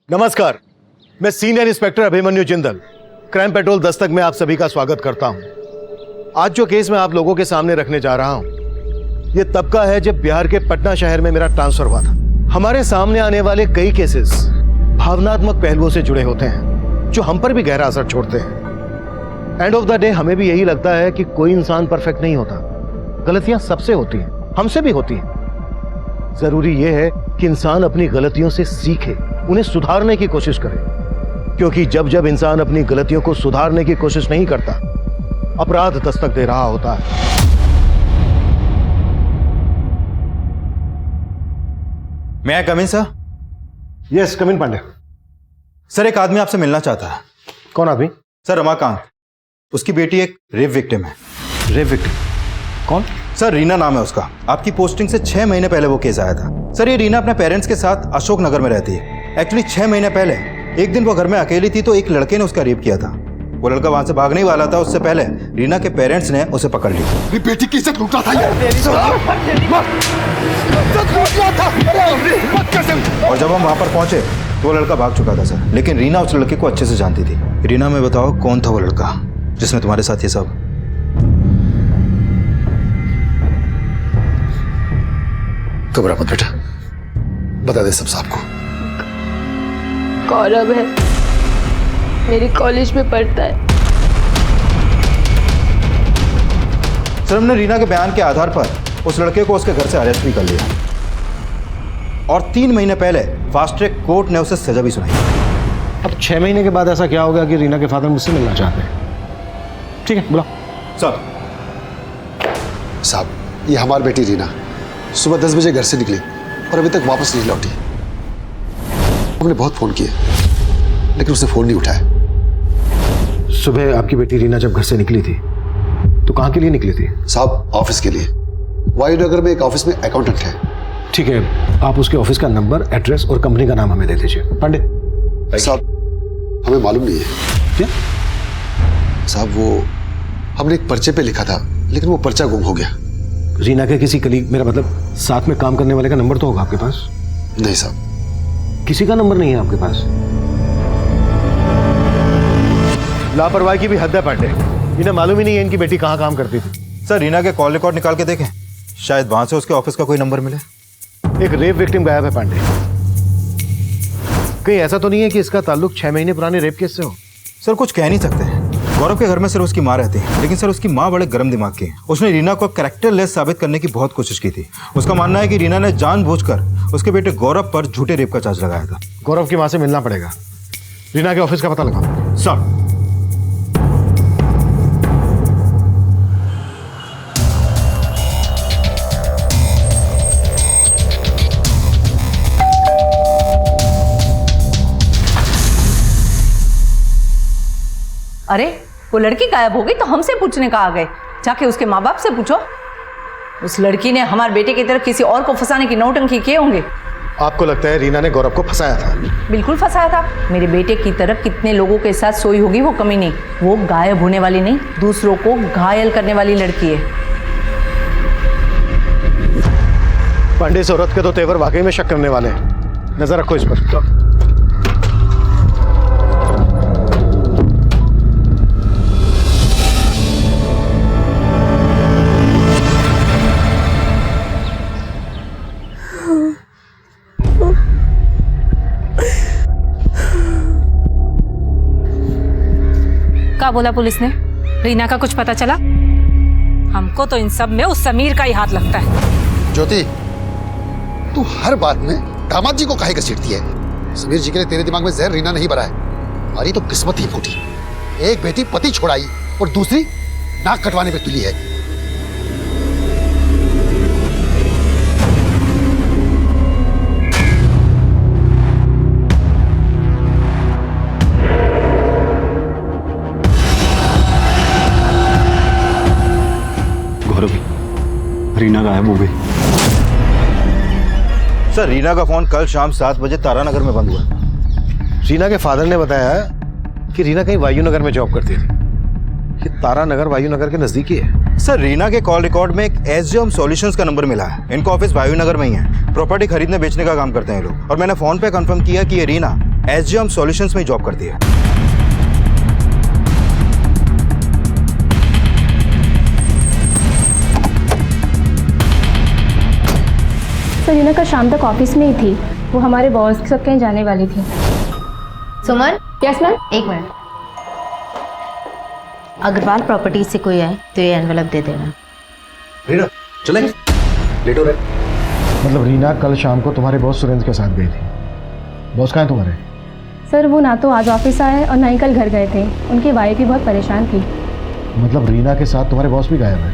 नमस्कार, मैं senior inspector Abhimanyu Jindal crime petrol Dastak में आप सभी का स्वागत करता हूं। आज जो केस मैं आप लोगों के सामने रखने जा रहा हूं, ये तब का है जब बिहार के पटना शहर में मेरा ट्रांसफर हुआ था। हमारे सामने आने वाले कई केसेस भावनात्मक पहलुओं से जुड़े होते हैं जो हम पर भी गहरा असर छोड़ते हैं। एंड ऑफ द डे हमें भी यही लगता है कि कोई इंसान परफेक्ट नहीं होता, गलतियां सबसे होती हैं, हमसे भी होती हैं। जरूरी यह है कि इंसान अपनी गलतियों से सीखे, उन्हें सुधारने की कोशिश करे, क्योंकि जब जब इंसान अपनी गलतियों को सुधारने की कोशिश नहीं करता, अपराध दस्तक दे रहा होता है। मैं आई कम इन सर? यस, कम इन पांडे। सर, एक आदमी आपसे मिलना चाहता है। कौन आदमी? सर, रमाकांत। उसकी बेटी एक रेप विक्टिम है। Rape victim? कौन? सर, रीना नाम है उसका। आपकी पोस्टिंग से 6 महीने पहले वो केस आया था। सर, ये रीना अपने पेरेंट्स के साथ अशोक नगर में रहती है। एक्चुअली 6 महीने पहले एक दिन वो घर में अकेली थी तो एक लड़के ने उसका रेप किया था। वो लड़का वहां से भागने ही वाला था, उससे पहले रीना के पेरेंट्स ने उसे पकड़ लिया। मेरी बेटी की इज्जत लूटा था और जब हम वहां पर पहुंचे तो वो लड़का भाग चुका था सर, लेकिन रीना उस लड़के को अच्छे से जानती थी। रीना, मैं बताओ कौन था वो लड़का जिसने तुम्हारे साथ ये सब? घबरा मत बेटा, बता दे सब साहब को। गौरव है, मेरे कॉलेज में पढ़ता है। सर, हमने रीना के बयान के आधार पर उस लड़के को उसके घर से अरेस्ट भी कर लिया और 3 महीने पहले फास्ट ट्रैक कोर्ट ने उसे सजा भी सुनाई। अब 6 महीने के बाद ऐसा क्या होगा कि रीना के फादर मुझसे मिलना चाहते हैं? ठीक है, बुलाओ। साहब, ये हमारी बेटी रीना सुबह 10 बजे घर से निकली और अभी तक वापस नहीं लौटी। हमने बहुत फोन किए लेकिन उसने फोन नहीं उठाया। सुबह आपकी बेटी रीना जब घर से निकली थी तो कहाँ के लिए निकली थी? साहब, ऑफिस के लिए। वायुनगर में एक ऑफिस में अकाउंटेंट है। ठीक है, आप उसके ऑफिस का नंबर, एड्रेस और कंपनी का नाम हमें दे दीजिए। पांडे साहब, हमें मालूम नहीं है। क्या? साहब, वो हमने एक पर्चे पे लिखा था लेकिन वो पर्चा गुम हो गया। रीना के किसी कलीग, मेरा मतलब साथ में काम करने वाले का नंबर तो होगा आपके पास? नहीं साहब, किसी का नंबर नहीं है आपके पास? लापरवाही की भी हद है पांडे। इन्हें मालूम ही नहीं है इनकी बेटी कहाँ काम करती थी। सर, रीना के कॉल रिकॉर्ड निकाल के देखें, शायद वहां से उसके ऑफिस का कोई नंबर मिले। एक रेप विक्टिम गायब है पांडे। कहीं ऐसा तो नहीं है कि इसका ताल्लुक 6 महीने पुराने रेप केस से हो? सर, कुछ कह नहीं सकते। गौरव के घर में सिर्फ उसकी माँ रहती है, लेकिन सर उसकी माँ बड़े गर्म दिमाग की है। उसने रीना को कैरेक्टरलेस साबित करने की बहुत कोशिश की थी। उसका मानना है कि रीना ने जानबूझकर उसके बेटे गौरव पर झूठे रेप का चार्ज लगाया था। गौरव की माँ से मिलना पड़ेगा। रीना के ऑफिस का पता लगाओ। सर, अरे, वो लड़की गायब हो गई तो हमसे पूछने का आ गए। जाके उसके माँ बाप से पूछो। उस लड़की ने हमारे बेटे की तरफ किसी और को फंसाने की नौटंकी किए होंगे। आपको लगता है रीना ने गौरव को फंसाया था? बिल्कुल फंसाया था। मेरे बेटे की तरफ कितने लोगों के साथ सोई होगी वो कमी नहीं। वो गायब होने वाली नहीं, दूसरों को घायल करने वाली लड़की है। पांडे, इस औरत के तो तेवर वाकई में शक करने वाले हैं। नजर रखो इस पर। क्या बोला पुलिस ने? रीना का कुछ पता चला? हमको तो इन सब में उस समीर का ही हाथ लगता है। ज्योति, तू हर बात में दामाद जी को काहे घसीटती है? समीर जी के लिए तेरे दिमाग में जहर रीना नहीं भरा है। हमारी तो किस्मत ही फूटी। एक बेटी पति छोड़ाई और दूसरी नाक कटवाने पे तुली है। रीना गायब हो गई। सर, रीना का फोन कल शाम 7 बजे तारानगर में बंद हुआ। रीना के फादर ने बताया कि रीना कहीं वायुनगर में जॉब करती थी। ये तारानगर वायुनगर के नजदीक ही है। सर, रीना के कॉल रिकॉर्ड में एक एसजेएम सॉल्यूशंस का नंबर मिला है। इनका ऑफिस वायुनगर में ही है। प्रॉपर्टी खरीदने बेचने का काम करते हैं लोग। और मैंने फोन पे कंफर्म किया कि ये रीना SG होम सॉल्यूशंस में जॉब करती है। सर रीना का शाम तक ऑफिस में ही थी, वो हमारे बॉस के साथ कहीं जाने वाली थी। सुमन, यस मैम। एक मिनट। अग्रवाल प्रॉपर्टी से कोई आए तो ये एनवेलप दे देना। रीना चलेंगे, लेट हो रहे। मतलब रीना कल शाम को तुम्हारे बॉस सुरेंद्र के साथ गई थी। बॉस कहाँ है तुम्हारे? सर वो ना तो आज ऑफिस आए और ना ही कल घर गए थे, उनकी वाइफ भी बहुत परेशान थी। मतलब रीना के साथ तुम्हारे बॉस भी गायब है?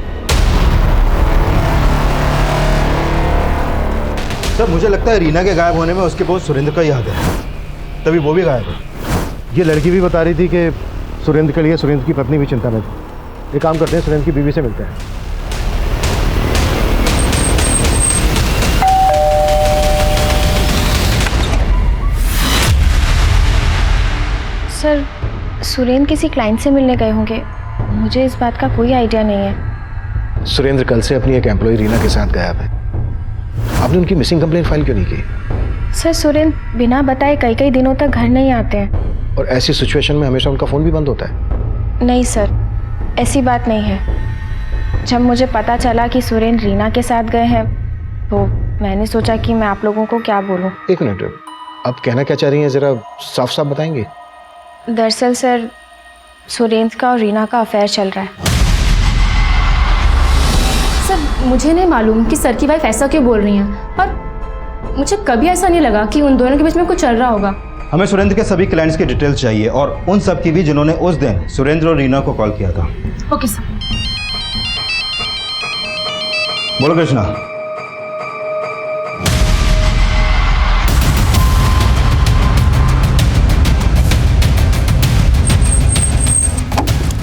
सर मुझे लगता है रीना के गायब होने में उसके बॉस सुरेंद्र का ही हाथ है, तभी वो भी गायब है। ये लड़की भी बता रही थी कि सुरेंद्र के लिए सुरेंद्र की पत्नी भी चिंता में थी। एक काम करते हैं, सुरेंद्र की बीवी से मिलते हैं। सर सुरेंद्र किसी क्लाइंट से मिलने गए होंगे, मुझे इस बात का कोई आइडिया नहीं है। सुरेंद्र कल से अपनी एक एम्प्लॉय रीना के साथ गायब है। आपने उनकी मिसिंग कंप्लेंट फाइल क्यों नहीं की? सर सुरेंद्र बिना बताए कई कई दिनों तक घर नहीं आते हैं। और ऐसी सिचुएशन में हमेशा उनका फ़ोन भी बंद होता है। नहीं सर, ऐसी बात नहीं है। जब मुझे पता चला कि सुरेंद्र रीना के साथ गए हैं तो मैंने सोचा कि मैं आप लोगों को क्या बोलूं। एक मिनट, आप कहना क्या चाह रही हैं, ज़रा साफ साफ बताएंगे? दरअसल सर सुरेंद्र का और रीना का अफेयर चल रहा है। सर मुझे नहीं मालूम कि सर की वाइफ ऐसा क्यों बोल रही हैं, पर मुझे कभी ऐसा नहीं लगा कि उन दोनों के बीच में कुछ चल रहा होगा। हमें सुरेंद्र के सभी क्लाइंट्स की डिटेल्स चाहिए और उन सब की भी जिन्होंने उस दिन सुरेंद्र और रीना को कॉल किया था। Okay sir. बोलो कृष्णा।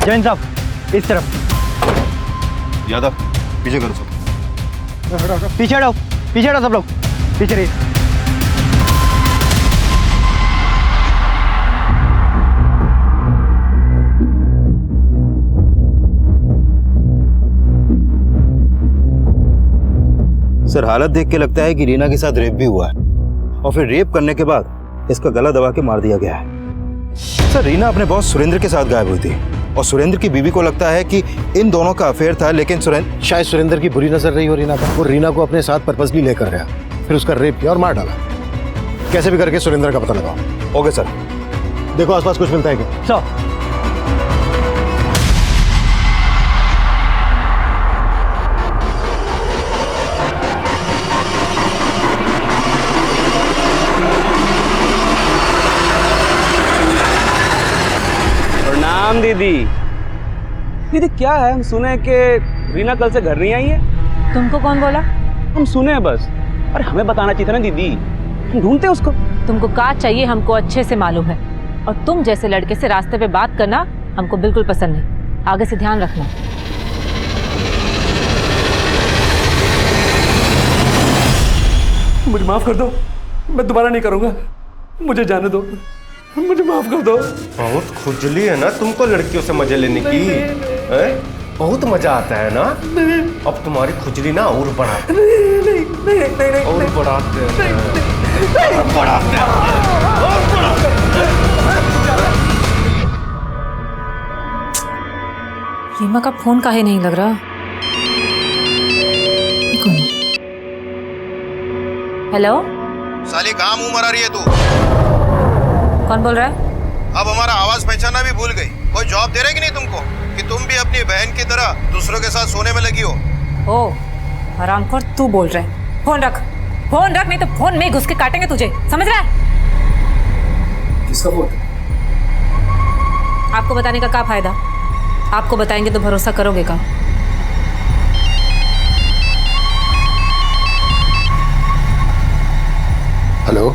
जैन साहब इस तरफ। यादव पीछे करो सब। पीछे हटो, पीछे हटो सब लोग, पीछे रहिए। सर हालत देख के लगता है कि रीना के साथ रेप भी हुआ है और फिर रेप करने के बाद इसका गला दबा के मार दिया गया है। सर रीना अपने बॉस सुरेंद्र के साथ गायब हुई थी और सुरेंद्र की बीवी को लगता है कि इन दोनों का अफेयर था, लेकिन शायद सुरेंद्र की बुरी नजर रही हो रीना पर। वो रीना को अपने साथ पर्पसली लेकर गया, फिर उसका रेप किया और मार डाला। कैसे भी करके सुरेंद्र का पता लगाओ। Okay sir. देखो आसपास कुछ मिलता है क्या? सर प्रणाम दीदी। दीदी क्या है, हम सुने कि रीना कल से घर नहीं आई है। तुमको कौन बोला? हम सुने हैं बस। अरे हमें बताना चाहिए था ना दीदी, हम ढूंढते हैं उसको। तुमको का चाहिए हमको अच्छे से मालूम है, और तुम जैसे लड़के से रास्ते पे बात करना हमको बिल्कुल पसंद नहीं। आगे से ध्यान रखना। मुझे माफ कर दो, मैं दोबारा नहीं करूंगा। मुझे जाने दो, मुझे माफ कर दो। बहुत खुजली है ना तुमको लड़कियों से मजे लेने की, हैं? बहुत मजा आता है ना। अब तुम्हारी खुजली ना और बढ़ाते हैं, और बढ़ाते हैं, और बढ़ाते हैं, और बढ़ाते हैं। रीमा का फोन काहे नहीं लग रहा? हेलो साली कहाँ मुंह मरा रही है तू? कौन बोल रहा है? अब हमारा आवाज पहचाना भी भूल गई। कोई जॉब दे रही कि नहीं तुमको कि तुम भी अपनी बहन की तरह दूसरों के साथ सोने में लगी हो? ओ हरामखोर, तू बोल रहा है? फोन रख, फोन रख, नहीं तो फोन में ही घुस के काटेंगे तुझे, समझ रहा है? किसका फोन? आपको बताने का क्या फायदा? आपको बताएंगे तो भरोसा करोगे का? हेलो,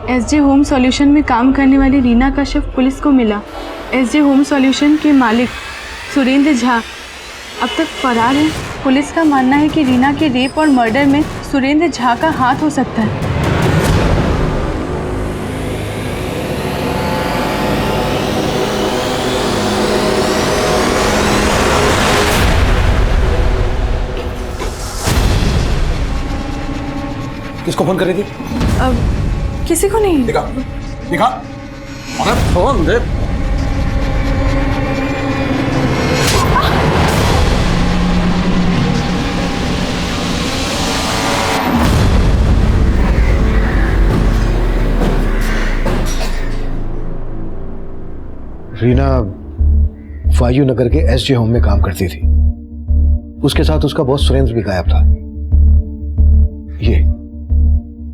एसजे होम सॉल्यूशन में काम करने वाली रीना का शव पुलिस को मिला। एसजे होम सॉल्यूशन के मालिक सुरेंद्र झा अब तक फरार हैं पुलिस का मानना है कि रीना के रेप और मर्डर में सुरेंद्र झा का हाथ हो सकता है। किसको फोन कर रही थी? किसी को नहीं। दिखा दिखा, अरे फोन दे। रीना वायु नगर के एसजे होम में काम करती थी। उसके साथ उसका बॉस सुरेंद्र भी गायब था। ये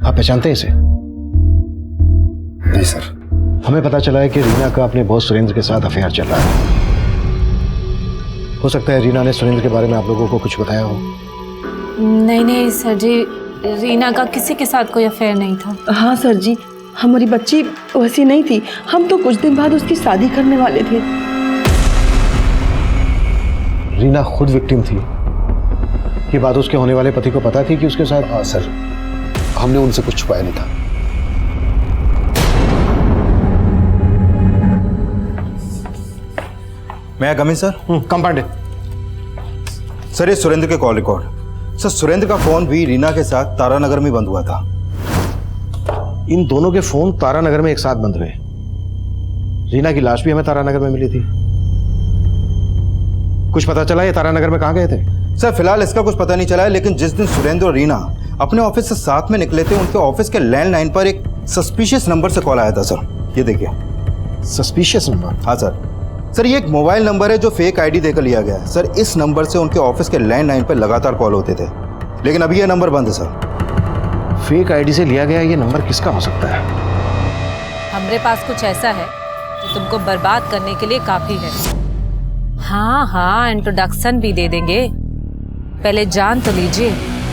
आप पहचानते हैं इसे? नहीं सर। हमें पता चला है कि रीना का अपने बॉस सुरेंद्र के साथ अफेयर चल रहा है। हो सकता है रीना ने सुरेंद्र के बारे में आप लोगों को कुछ बताया हो। नहीं नहीं सर जी, रीना का किसी के साथ कोई अफेयर नहीं था। हाँ सर जी, हमारी बच्ची वैसी नहीं थी। हम तो कुछ दिन बाद उसकी शादी करने वाले थे। रीना खुद विक्टिम थी। ये बात उसके होने वाले पति को पता थी कि उसके साथ? हाँ सर, हमने उनसे कुछ छुपाया नहीं था। मैं कम इन सर? कम पांडे। सर ये सुरेंद्र के कॉल रिकॉर्ड। सर सुरेंद्र का फोन भी रीना के साथ तारानगर में बंद हुआ था। इन दोनों के फोन तारानगर में एक साथ बंद हुए। रीना की लाश भी हमें तारानगर में मिली थी। कुछ पता चला ये तारानगर में कहाँ गए थे? सर फिलहाल इसका कुछ पता नहीं चला है, लेकिन जिस दिन सुरेंद्र और रीना अपने ऑफिस से साथ में निकले थे, उनके ऑफिस के लैंडलाइन पर एक सस्पिशियस नंबर से कॉल आया था सर। ये देखिए। Suspicious number? हाँ सर। सर ये एक मोबाइल नंबर है जो फेक आईडी देकर लिया गया है। सर इस नंबर से उनके ऑफिस के लैंडलाइन पर लगातार कॉल होते थे, लेकिन अभी यह नंबर बंद है सर। फेक आईडी से लिया गया ये नंबर किसका हो सकता है? हमारे पास कुछ ऐसा है जो तुमको बर्बाद करने के लिए काफी है। हाँ हाँ, इंट्रोडक्शन भी दे देंगे। पहले जान तो लीजिए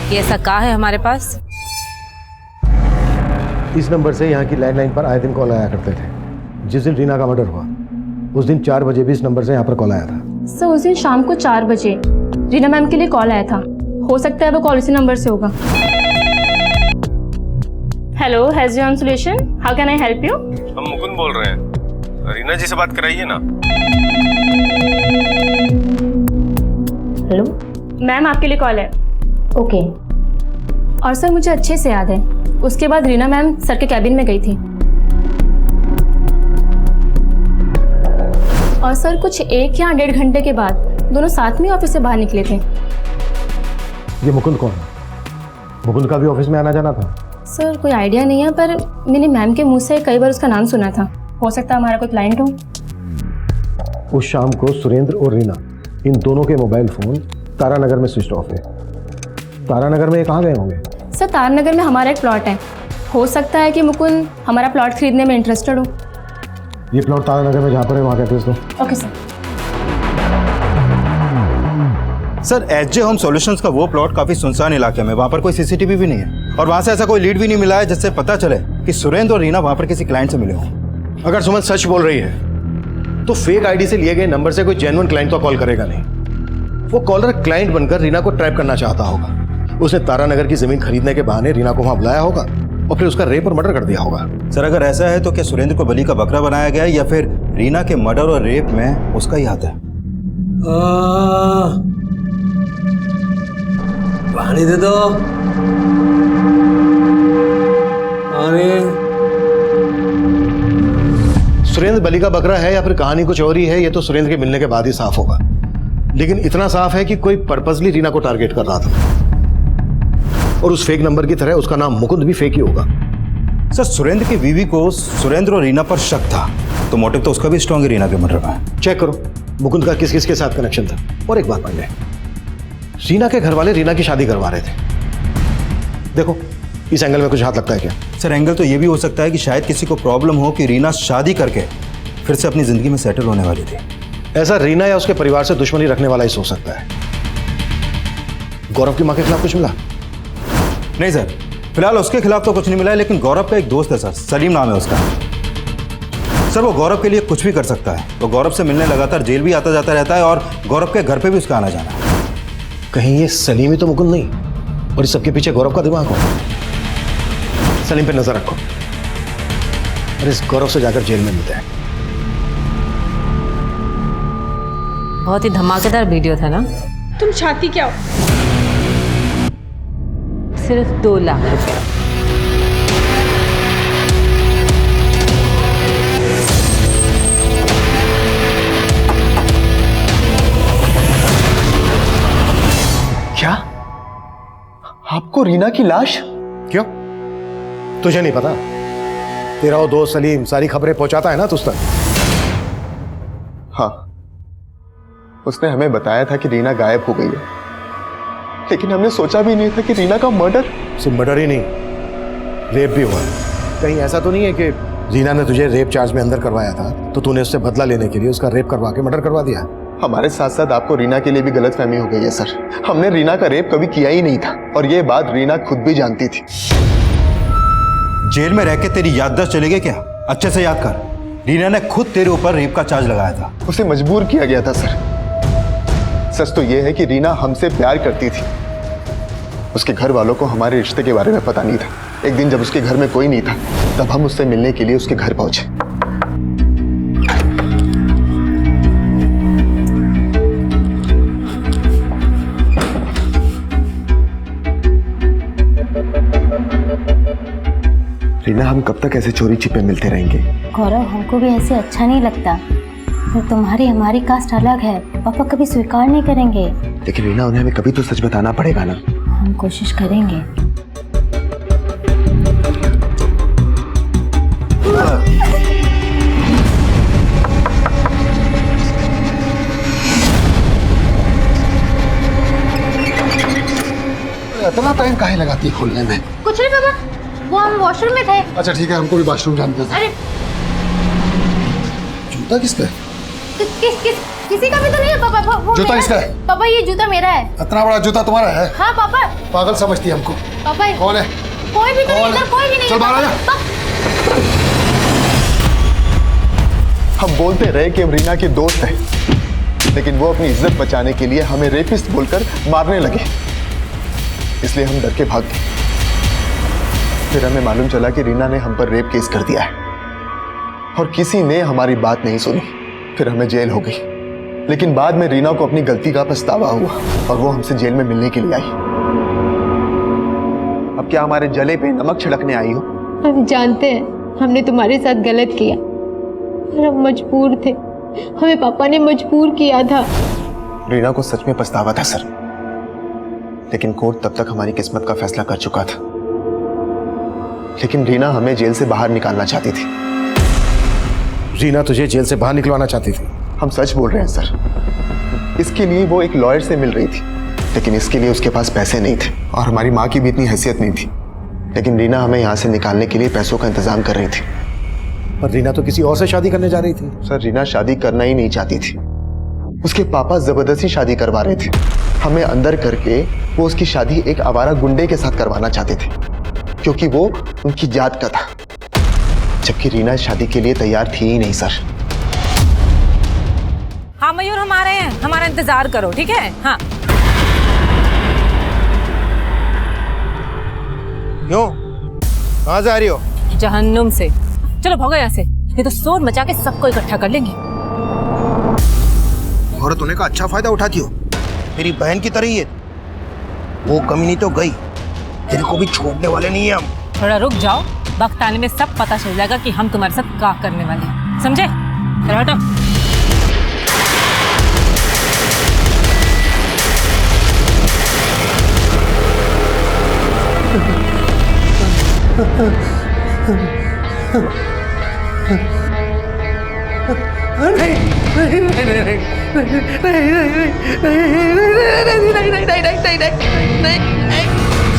कि ऐसा क्या है हमारे पास। इस नंबर से यहाँ की लैंडलाइन पर आए दिन कॉल आया करते थे। जिस दिन रीना का मर्डर हुआ उस दिन 4 बजे भी इस नंबर से यहाँ पर कॉल आया था। सर उस दिन शाम को 4 बजे रीना मैम के लिए कॉल आया था। हो सकता है वो कॉल इसी नंबर से होगा। Hello, HJ solution, how can I help you? हम मुकुंद बोल रहे हैं। रीना जी से बात कराइए ना। हेलो मैम, आपके लिए कॉल है। ओके। और सर मुझे अच्छे से याद है, उसके बाद रीना मैम सर के कैबिन में गई थी और सर कुछ 1 या 1.5 घंटे के बाद दोनों साथ में ऑफिस से बाहर निकले थे। ये मुकुंद कौन है? मुकुंद का भी ऑफिस में आना जाना था? सर कोई आइडिया नहीं है, पर मैंने मैम के मुंह से कई बार उसका नाम सुना था। हो सकता है हमारा कोई क्लाइंट हो। उस शाम को सुरेंद्र और रीना इन दोनों के मोबाइल फोन तारानगर में स्विच ऑफ है। तारानगर में ये कहाँ गए होंगे? सर तारानगर में हमारा एक प्लॉट है। हो सकता है कि मुकुंद हमारा प्लॉट खरीदने में इंटरेस्टेड हो। ये प्लॉट तारानगर में जहाँ पर है वहाँ का एड्रेस दो। Okay sir. Sir HJ home solutions का वो प्लॉट काफी सुनसान इलाके में, वहाँ पर कोई CCTV भी नहीं है और वहाँ से ऐसा कोई लीड भी नहीं मिला है जिससे पता चले कि सुरेंद्र और रीना वहाँ पर किसी क्लाइंट से मिले हों। अगर सुमन सच बोल रही है तो फेक आईडी से लिए गए नंबर से कोई जेन्युइन क्लाइंट तो कॉल करेगा नहीं। वो कॉलर क्लाइंट बनकर रीना को ट्रैप करना चाहता होगा। उसने तारानगर की जमीन खरीदने के बहाने रीना को वहां बुलाया होगा और फिर उसका रेप और मर्डर कर दिया होगा। सर अगर ऐसा है तो क्या सुरेंद्र को बलि का बकरा बनाया गया है या फिर रीना के मर्डर और रेप में उसका ही हाथ है? पानी दे दो। सुरेंद्र बलि का बकरा है या फिर कहानी कुछ और ही है, ये तो सुरेंद्र के मिलने के बाद ही साफ होगा। लेकिन इतना साफ है कि कोई पर्पसली रीना को टारगेट कर रहा था और उस फेक नंबर की तरह उसका नाम मुकुंद भी फेक ही होगा। सर सुरेंद्र की बीवी को सुरेंद्र और रीना पर शक था, तो मोटिव तो उसका भी स्ट्रॉन्ग है रीना के मर्डर में। चेक करो मुकुंद का किस किस के साथ कनेक्शन था। और एक बात पांडे, रीना के घर वाले रीना की शादी करवा रहे थे। देखो इस एंगल में कुछ हाथ लगता है क्या? सर एंगल तो ये भी हो सकता है कि शायद किसी को प्रॉब्लम हो कि रीना शादी करके फिर से अपनी जिंदगी में सेटल होने वाली थी। ऐसा रीना या उसके परिवार से दुश्मनी रखने वाला ही सोच सकता है। गौरव की मां के खिलाफ कुछ मिला? नहीं सर, फिलहाल उसके खिलाफ तो कुछ नहीं मिला है, लेकिन गौरव का एक दोस्त है सर, सलीम नाम है उसका। सर वो गौरव के लिए कुछ भी कर सकता है। वो गौरव से मिलने लगातार जेल भी आता जाता रहता है और गौरव के घर पे भी उसका आना जाना है। कहीं ये सलीम ही तो मुकुंद नहीं और इस सबके पीछे गौरव का दिमाग हो। सलीम पे नजर रखो और इस गौरव से जाकर जेल में मिलते हैं। बहुत ही धमाकेदार वीडियो था ना। तुम चाहती क्या हो? सिर्फ 2 लाख रुपए। क्या? आपको रीना की लाश? क्यों? तुझे नहीं पता? तेरा वो दोस्त सलीम सारी खबरें पहुंचाता है ना तुझ तक। हाँ, उसने हमें बताया था कि रीना गायब हो गई है, लेकिन हमने सोचा भी नहीं था कि रीना का मर्डर। सिर्फ मर्डर ही नहीं, रेप भी हुआ। कहीं ऐसा तो नहीं है कि रीना ने तुझे रेप चार्ज में अंदर करवाया था तो तूने उससे बदला लेने के लिए उसका रेप करवा के मर्डर करवा दिया? हमारे साथ साथ आपको रीना के लिए भी गलतफहमी हो गई है सर। हमने रीना का रेप कभी किया ही नहीं था और ये बात रीना खुद भी जानती थी। जेल में रह के तेरी याददाश्त चली गई क्या? अच्छे से याद कर, रीना ने खुद तेरे ऊपर रेप का चार्ज लगाया था। उसे मजबूर किया गया था सर। सच तो यह है कि रीना हमसे प्यार करती थी। उसके घर वालों को हमारे रिश्ते के बारे में पता नहीं था। एक दिन जब उसके घर में कोई नहीं था तब हम उससे मिलने के लिए उसके घर पहुंचे। रीना, हम कब तक ऐसे चोरी छिपे मिलते रहेंगे? गौरव, हमको भी ऐसे अच्छा नहीं लगता। तो तुम्हारी हमारी कास्ट अलग है, पापा कभी स्वीकार नहीं करेंगे। लेकिन रीना, उन्हें हमें कभी तो सच बताना पड़ेगा ना। हम कोशिश करेंगे। इतना टाइम काहे लगाती है खोलने में? कुछ नहीं पापा, वो हम वॉशरूम में थे। अच्छा ठीक है, हमको भी वॉशरूम जाना था। अरे जूता किस पे? किसी का भी तो नहीं है पापा। वो जूता मेरा किसका है? है? पापा ये जूता मेरा है। इतना बड़ा जूता तुम्हारा है? हाँ पापा। पागल समझती है हमको। पापा कौन है? कोई भी तो नहीं, इधर कोई भी नहीं। चल बाहर आ जा। हम बोलते रहे कि हम रीना के दोस्त हैं, लेकिन वो अपनी इज्जत बचाने के लिए हमें रेपिस्ट बोलकर मारने लगे। इसलिए हम डर के भाग गए। फिर हमें मालूम चला कि रीना ने हम पर रेप केस कर दिया है और किसी ने हमारी बात नहीं सुनी। फिर हमें जेल हो गई, लेकिन बाद में रीना को अपनी गलती का पछतावा हुआ और वो हमसे जेल में मिलने के लिए आई। अब क्या हमारे जले पे नमक छिड़कने आई हो? हम जानते हैं हमने तुम्हारे साथ गलत किया और हम मजबूर थे। हमें पापा ने मजबूर किया था। रीना को सच में पछतावा था सर, लेकिन कोर्ट तब तक हमारी किस्मत का फैसला कर चुका था। लेकिन रीना हमें जेल से बाहर निकालना चाहती थी। रीना तुझे जेल से बाहर निकलवाना चाहती थी? हम सच बोल रहे हैं सर। इसके लिए वो एक लॉयर से मिल रही थी, लेकिन इसके लिए उसके पास पैसे नहीं थे और हमारी माँ की भी इतनी हैसियत नहीं थी। लेकिन रीना हमें यहाँ से निकालने के लिए पैसों का इंतजाम कर रही थी। पर रीना तो किसी और से शादी करने जा रही थी। सर, रीना शादी करना ही नहीं चाहती थी। उसके पापा जबरदस्ती शादी करवा रहे थे। हमें अंदर करके वो उसकी शादी एक आवारा गुंडे के साथ करवाना चाहते थे, क्योंकि वो उनकी जात का था। जबकि रीना इस शादी के लिए तैयार थी ही नहीं सर। हाँ मयूर, हम आ रहे हैं, हमारा इंतजार करो, ठीक है? हाँ। क्यों? कहाँ से आ रही हो? जहन्नुम से। चलो भागो यहाँ से, ये तो शोर मचा के सबको इकट्ठा कर लेंगे। औरत होने का अच्छा फायदा उठाती हो, मेरी बहन की तरह ही है। वो कमी तो गई, तेरे को भी छोड़ने वाले नहीं है हम। थोड़ा रुक जाओ, वक्त आने में सब पता चल जाएगा कि हम तुम्हारे साथ क्या करने वाले हैं, समझे? चलो हटो।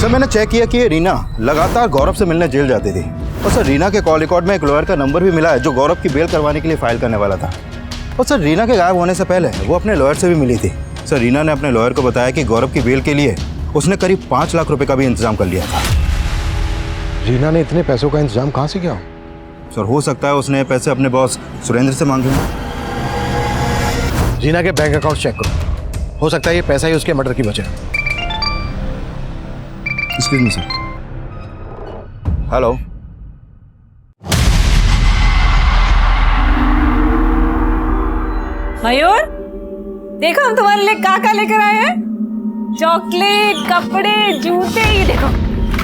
सर, मैंने चेक किया कि रीना लगातार गौरव से मिलने जेल जाती थी। और सर, रीना के कॉल रिकॉर्ड में एक लॉयर का नंबर भी मिला है जो गौरव की बेल करवाने के लिए फाइल करने वाला था। और सर, रीना के गायब होने से पहले वो अपने लॉयर से भी मिली थी। सर, रीना ने अपने लॉयर को बताया कि गौरव की बेल के लिए उसने करीब 5 लाख रुपए का भी इंतजाम कर लिया था। रीना ने इतने पैसों का इंतजाम कहाँ से किया? सर, हो सकता है उसने पैसे अपने बॉस सुरेंद्र से मांगे हों। रीना के बैंक अकाउंट चेक करो, हो सकता है ये पैसा ही उसके मर्डर की वजह है। Excuse me sir. हेलो। मयूर, देखो हम तुम्हारे लिए क्या लेकर आए हैं। चॉकलेट, कपड़े, जूते, ये देखो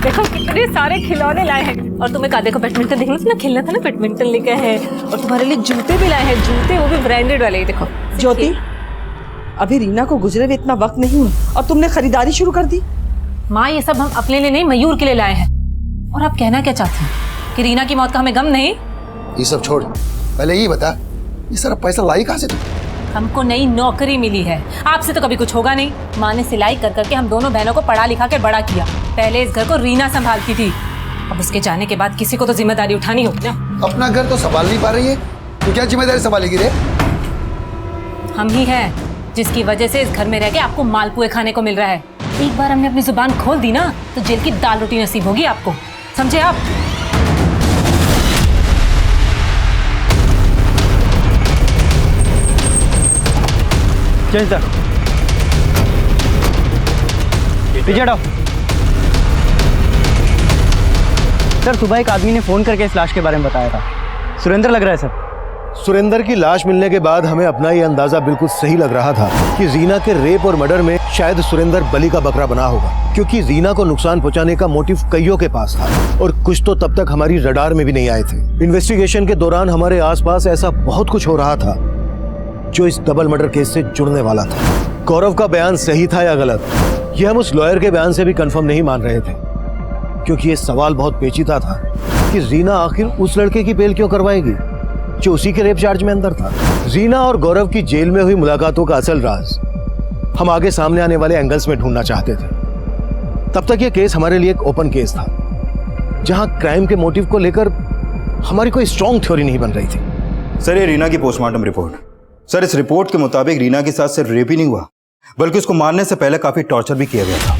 देखो कितने सारे खिलौने लाए हैं। और तुम्हें कहा देखो बैडमिंटन देखना था ना, खेलना था ना, बैडमिंटन लेके आए हैं। और तुम्हारे लिए जूते भी लाए हैं, जूते वो भी ब्रांडेड वाले। देखो ज्योति, अभी रीना को गुजरे हुए इतना वक्त नहीं हुआ और तुमने खरीदारी शुरू कर दी। माँ, ये सब हम अपने लिए नहीं, मयूर के लिए लाए हैं। और आप कहना क्या चाहती हैं कि रीना की मौत का हमें गम नहीं? ये सब छोड़, पहले ये बता, ये सारा पैसा लाई कहाँ से तू? हमको नई नौकरी मिली है, आपसे तो कभी कुछ होगा नहीं। माँ ने सिलाई कर करके हम दोनों बहनों को पढ़ा लिखा के बड़ा किया। पहले इस घर को रीना संभालती थी, अब उसके जाने के बाद किसी को तो जिम्मेदारी उठानी होगी ना। अपना घर तो संभाल नहीं पा रही है, तो क्या जिम्मेदारी संभालेगी रे? हम ही हैं जिसकी वजह से इस घर में रह के आपको मालपुए खाने को मिल रहा है। एक बार हमने अपनी जुबान खोल दी ना तो जेल की दाल रोटी नसीब होगी आपको, समझे आप? चल सर, पीछे हटो। सर, सुबह एक आदमी ने फोन करके इस लाश के बारे में बताया था। सुरेंद्र लग रहा है सर। सुरेंद्र की लाश मिलने के बाद हमें अपना ये अंदाजा बिल्कुल सही लग रहा था कि रीना के रेप और मर्डर में शायद सुरेंद्र बलि का बकरा बना होगा, क्योंकि रीना को नुकसान पहुंचाने का मोटिव कईयों के पास था और कुछ तो तब तक हमारी रडार में भी नहीं आए थे। इन्वेस्टिगेशन के दौरान हमारे आसपास ऐसा बहुत कुछ हो रहा था जो इस डबल मर्डर केस से जुड़ने वाला था। गौरव का बयान सही था या गलत, ये हम उस लॉयर के बयान से भी कंफर्म नहीं मान रहे थे, क्योंकि ये सवाल बहुत पेचीदा था कि रीना आखिर उस लड़के की बेल क्यों करवाएगी जो उसी के रेप चार्ज में अंदर था। रीना और गौरव की जेल में हुई मुलाकातों का असल राज हम आगे सामने आने वाले एंगल्स में ढूंढना चाहते थे। तब तक ये केस हमारे लिए एक ओपन केस था, जहां क्राइम के मोटिव को लेकर हमारी कोई स्ट्रॉन्ग थ्योरी नहीं बन रही थी। सर, ये रीना की पोस्टमार्टम रिपोर्ट। सर, इस रिपोर्ट के मुताबिक रीना के साथ सिर्फ रेप ही नहीं हुआ, बल्कि उसको मारने से पहले काफी टॉर्चर भी किया गया था।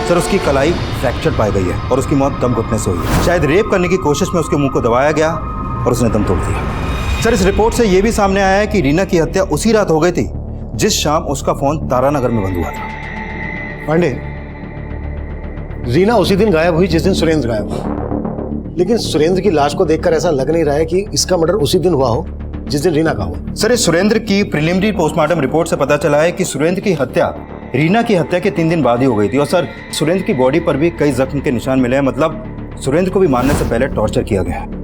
सर, उसकी कलाई फ्रैक्चर पाई गई है और उसकी मौत दम घुटने से हुई है। शायद रेप करने की कोशिश में उसके मुंह को दबाया गया और उसने दम तोड़ दिया। सर, इस रिपोर्ट से यह भी सामने आया है कि रीना की हत्या उसी रात हो गई थी जिस शाम उसका फोन तारानगर में बंद हुआ था। पांडे, रीना उसी दिन गायब हुई जिस दिन सुरेंद्र गायब हुआ, लेकिन सुरेंद्र की लाश को देखकर ऐसा लग नहीं रहा है कि इसका मर्डर उसी दिन हुआ हो जिस दिन रीना का हुआ। सर, इस सुरेंद्र की प्रिलिमिनरी पोस्टमार्टम रिपोर्ट से पता चला है कि सुरेंद्र की हत्या रीना की हत्या के 3 दिन बाद ही हो गई थी। और सर, सुरेंद्र की बॉडी पर भी कई जख्म के निशान मिले हैं, मतलब सुरेंद्र को भी मारने से पहले टॉर्चर किया गया है।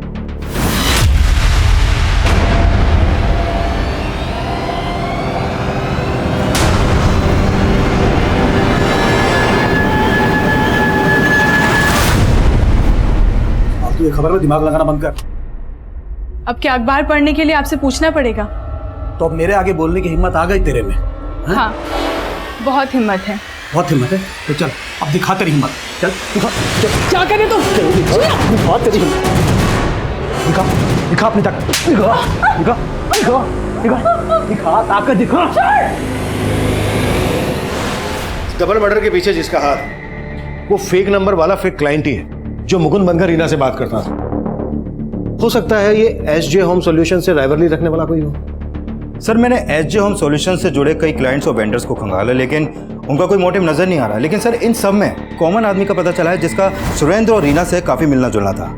ये खबर में दिमाग लगाना बंद कर। अब क्या अखबार पढ़ने के लिए आपसे पूछना पड़ेगा? तो अब मेरे आगे बोलने की हिम्मत आ गई तेरे में? हाँ, बहुत हिम्मत है। बहुत हिम्मत है? तो चल अब दिखा तेरी हिम्मत। चल दिखा। क्या करे तुम? दिखा तेरी हिम्मत। दिखा दिखा अपनी ताकत। दिखा दिखा दिखा दिखा दिखा ताकत दिखा। डबल मर्डर के पीछे जिसका हाथ, वो फेक नंबर वाला फेक क्लाइंट ही है जो मुकुंद बनकर रीना से बात करता था। हो सकता है ये एसजे होम सॉल्यूशन से राइवलरी रखने वाला कोई हो। सर, मैंने एसजे होम सॉल्यूशन से जुड़े कई क्लाइंट्स और वेंडर्स को खंगाला, लेकिन उनका कोई मोटिव नजर नहीं आ रहा। लेकिन सर, इन सब में कॉमन आदमी का पता चला है जिसका सुरेंद्र और रीना से काफी मिलना जुलना था,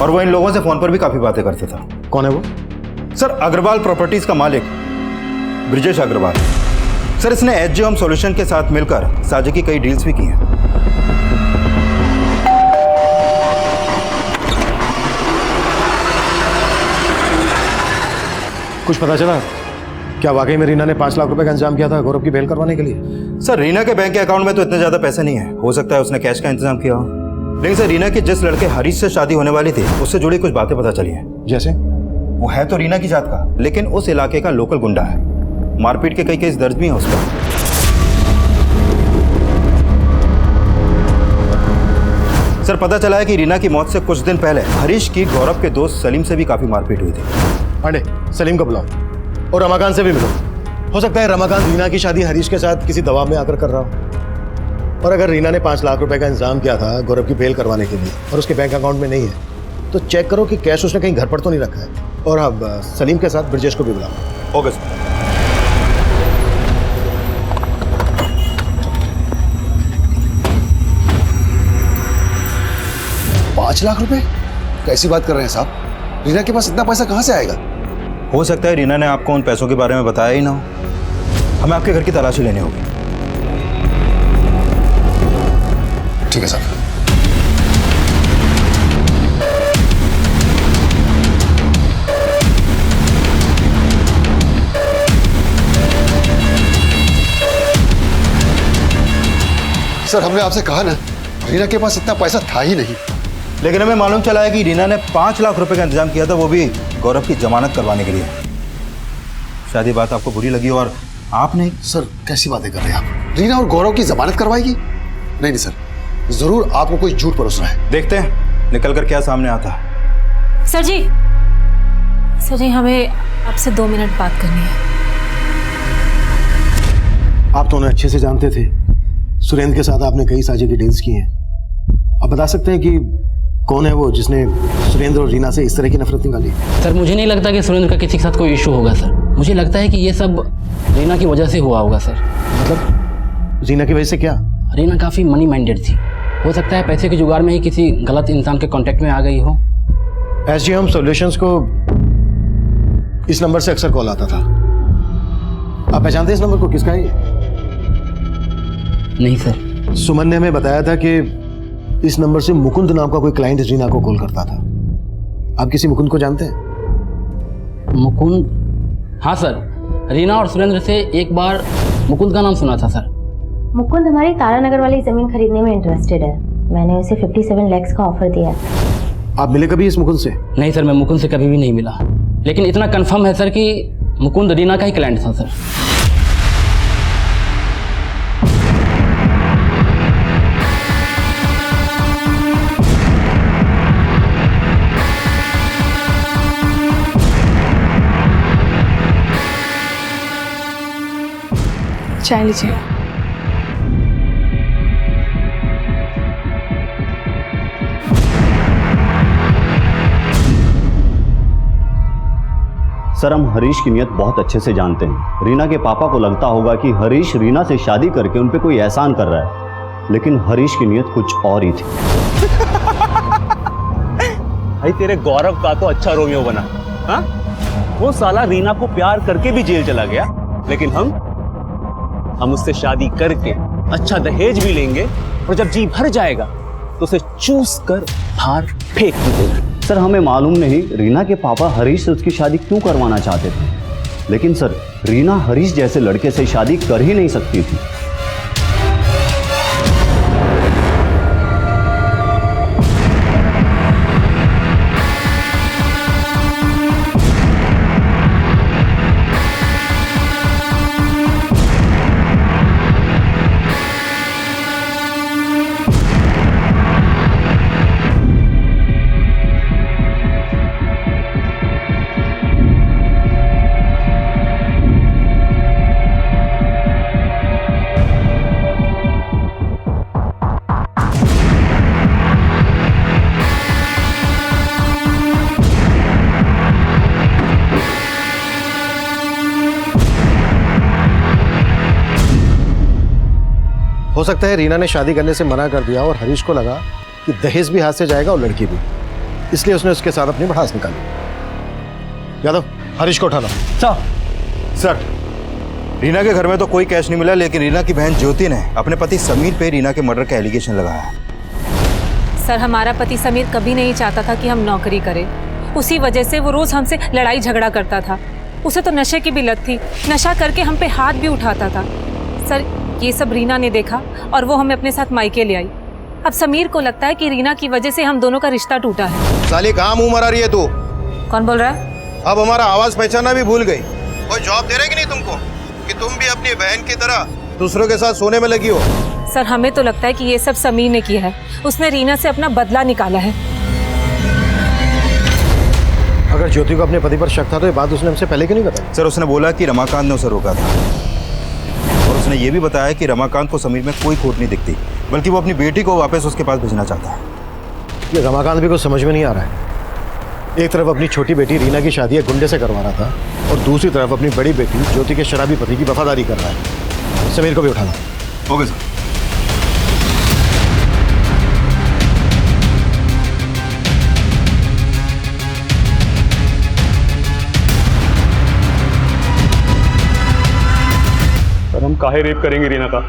और वो इन लोगों से फोन पर भी काफी बातें करता था। कौन है वो? सर, अग्रवाल प्रॉपर्टीज का मालिक ब्रिजेश अग्रवाल। सर, इसने एसजे होम सॉल्यूशन के साथ मिलकर साझे की कई डील्स भी की हैं। कुछ पता चला? क्या वाकई में रीना ने 5 लाख रुपए का इंतजाम किया था गौरव की बेल करवाने के लिए? सर, रीना के बैंक के अकाउंट में तो इतने ज्यादा पैसे नहीं है, हो सकता है उसने कैश का इंतजाम किया हो। लेकिन सर, रीना की जिस लड़के हरीश से शादी होने वाली थी उससे जुड़ी कुछ बातें पता चली हैं। जैसे? वो है तो रीना की जात का, लेकिन उस इलाके का लोकल गुंडा है। मारपीट के कई केस दर्ज भी हैं उस पर। सर, पता चला है कि रीना की मौत से कुछ दिन पहले हरीश की गौरव के दोस्त सलीम से भी काफी मारपीट हुई थी। पांडे, सलीम को बुलाओ और रमाकांत से भी मिलो। हो सकता है रमाकांत रीना की शादी हरीश के साथ किसी दबाव में आकर कर रहा हो, और अगर रीना ने 5 लाख रुपए का इंतजाम किया था गौरव की बेल करवाने के लिए और उसके बैंक अकाउंट में नहीं है, तो चेक करो कि कैश उसने कहीं घर पर तो नहीं रखा है। और अब सलीम के साथ ब्रजेश को भी बुलाओ। Okay sir. 5 लाख रुपए? कैसी बात कर रहे हैं साहब? रीना के पास इतना पैसा कहाँ से आएगा? हो सकता है रीना ने आपको उन पैसों के बारे में बताया ही ना हो। हमें आपके घर की तलाशी लेनी होगी। ठीक है साहब। सर हमने आपसे कहा ना, रीना के पास इतना पैसा था ही नहीं। लेकिन हमें मालूम चला है कि रीना ने 5 लाख रुपए का इंतजाम किया था, वो भी गौरव की जमानत करवाने के लिए। शायद ये बात आपको बुरी लगी और आपने। सर कैसी बातें कर रहे हैं आप? रीना और गौरव की जमानत करवाएगी? नहीं नहीं सर, जरूर आपको कोई झूठ परोस रहा है। देखते हैं निकल कर क्या सामने आता है। सर जी हमें आपसे 2 मिनट बात करनी है। आप तो उन्हें अच्छे से जानते थे। सुरेंद्र के साथ आपने कई साझे की डील्स की हैं। आप बता सकते हैं कि कौन है वो जिसने सुरेंद्र और रीना से इस तरह की नफरत निकाली? सर मुझे नहीं लगता कि सुरेंद्र का किसी के साथ कोई इशू होगा सर। मुझे लगता है कि ये सब रीना की वजह से हुआ होगा सर। मतलब रीना की वजह से क्या? रीना काफ़ी मनी माइंडेड थी। हो सकता है पैसे के जुगाड़ में ही किसी गलत इंसान के कांटेक्ट में आ गई हो। SGM सॉल्यूशंस को इस नंबर से अक्सर कॉल आता था। आप पहचानते हैं इस नंबर को? किसका है? नहीं सर। सुमन ने हमें बताया था कि इस नंबर से मुकुंद नाम का कोई क्लाइंट रीना को कॉल करता था। आप किसी मुकुंद को जानते हैं? मुकुंद? हाँ सर, रीना और सुरेंद्र से एक बार मुकुंद का नाम सुना था सर। मुकुंद हमारी तारानगर वाली जमीन खरीदने में इंटरेस्टेड है। मैंने उसे 57 लाख का ऑफर दिया। आप मिले कभी इस मुकुंद से? नहीं सर, मैं मुकुंद से कभी भी नहीं मिला। लेकिन इतना कंफर्म है सर कि मुकुंद रीना का ही क्लाइंट था सर। चाय लीजिए। सर हम हरीश की नियत बहुत अच्छे से जानते हैं। रीना के पापा को लगता होगा कि हरीश रीना से शादी करके उन पे कोई एहसान कर रहा है, लेकिन हरीश की नियत कुछ और ही थी। भाई तेरे गौरव का तो अच्छा रोमियो बना। हाँ, वो साला रीना को प्यार करके भी जेल चला गया, लेकिन हम उससे शादी करके अच्छा दहेज भी लेंगे और जब जी भर जाएगा तो उसे चूस कर बाहर फेंक भी देंगे। सर हमें मालूम नहीं रीना के पापा हरीश से उसकी शादी क्यों करवाना चाहते थे, लेकिन सर रीना हरीश जैसे लड़के से शादी कर ही नहीं सकती थी। हो सकता है रीना ने शादी करने से मना कर दिया और हरीश को लगा कि दहेज भी हाथ से जाएगा और लड़की भी, इसलिए उसने उसके साथ अपनी भड़ास निकाली। यादव, हरीश को उठा लो। सर रीना के घर में तो कोई कैश नहीं मिला, लेकिन रीना की बहन ज्योति ने अपने पति समीर पे रीना के मर्डर का एलिगेशन लगाया है। सर हमारा पति समीर कभी नहीं चाहता था कि हम नौकरी करें। उसी वजह से वो रोज हमसे लड़ाई झगड़ा करता था। उसे तो नशे की भी लत थी, नशा करके हम पे हाथ भी उठाता था। सर ये सब रीना ने देखा और वो हमें अपने साथ मायके ले आई। अब समीर को लगता है कि रीना की वजह से हम दोनों का रिश्ता टूटा है। साली कहाँ मुंह मरा रही है तू? कौन बोल रहा है? अब हमारा आवाज पहचाना भी भूल गई। कोई जॉब दे रहे कि नहीं तुमको कि तुम भी अपनी बहन की तरह दूसरों के साथ सोने में लगी हो? सर हमें तो लगता है कि ये सब समीर ने किया है। उसने रीना से अपना बदला निकाला है। अगर ज्योति को अपने पति पर शक था तो ये बात उसने हमसे पहले क्यों नहीं बताई? सर उसने बोला कि रमाकांत ने उसे रोका था और उसने ये भी बताया कि रमाकांत को समीर में कोई खोट नहीं दिखती, बल्कि वो अपनी बेटी को वापस उसके पास भेजना चाहता है। ये रमाकांत भी कुछ समझ में नहीं आ रहा है। एक तरफ अपनी छोटी बेटी रीना की शादी एक गुंडे से करवा रहा था और दूसरी तरफ अपनी बड़ी बेटी ज्योति के शराबी पति की वफादारी कर रहा है। समीर को भी उठाना। Okay sir. काहे रेप करेंगे रीना का?